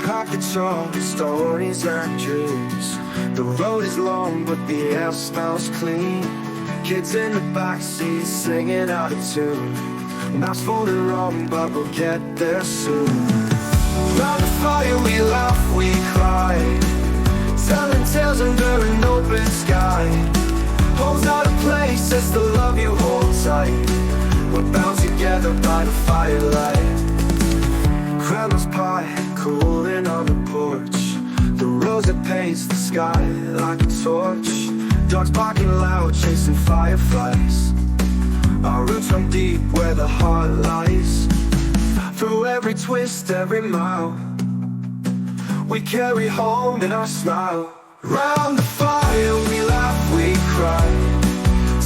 crack the charm, stories and dreams. The road is long, but the air smells clean. Kids in the backseat singing out of tune. Maps for the wrong, but we'll get there soon. Round the fire we laugh, we cry, telling tales under an open sky. Home's not a place, it's the love you hold tight. We're bound together by the firelight. Grandma's pie, cooling on the porch. The rose that paints the sky like a torch. Dogs barking loud, chasing fireflies. Our roots run deep where the heart lies. Through every twist, every mile, we carry home in our smile. Round the fire we laugh, we cry,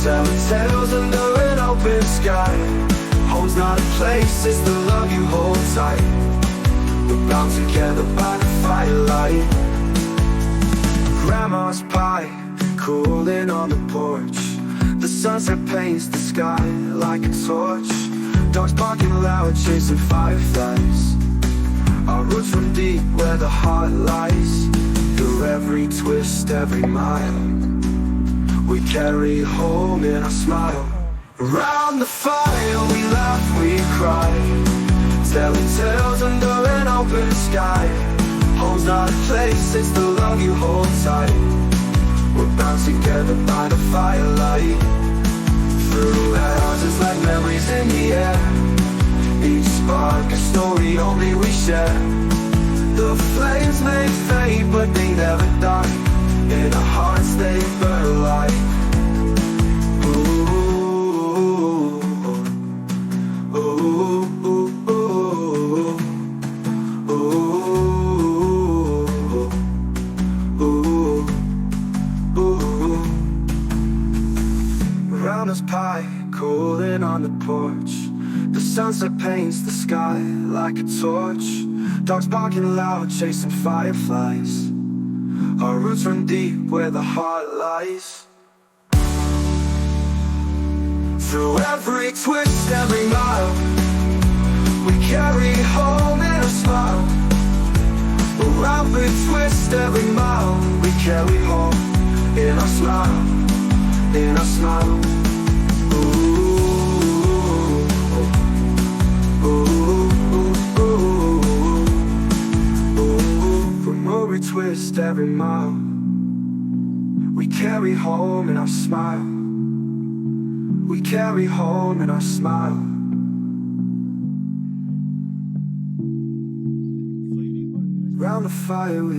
telling tales under an open sky. Home's not a place, it's the love you hold tight. We're bound together by the firelight. Grandma's pie, cooling on the porch. The sunset paints the sky like a torch. Dogs barking loud, chasing fireflies. Our roots run deep where the heart lies. Through every twist, every mile, we carry home in our smile. Around the fire we laugh, we cry, telling tales under an open sky. Home's not a place, it's the love you hold tight. We're bound together by the firelight. Through houses like memories in the air. Each spark a story only we share. The flames may fade but they never die. In our hearts they burn alive. Ooh, ooh, ooh, ooh, ooh, ooh. Round us pie, cooling on the porch. The sunset paints the sky like a torch. Dogs barking loud, chasing fireflies. Our roots run deep where the heart lies. Through every twist, every mile, we carry home in a smile. Around every twist, every mile, we carry home in our smile, in our smile. Every twist, every mile, we carry home in our smile. We carry home in our smile. Round the fire we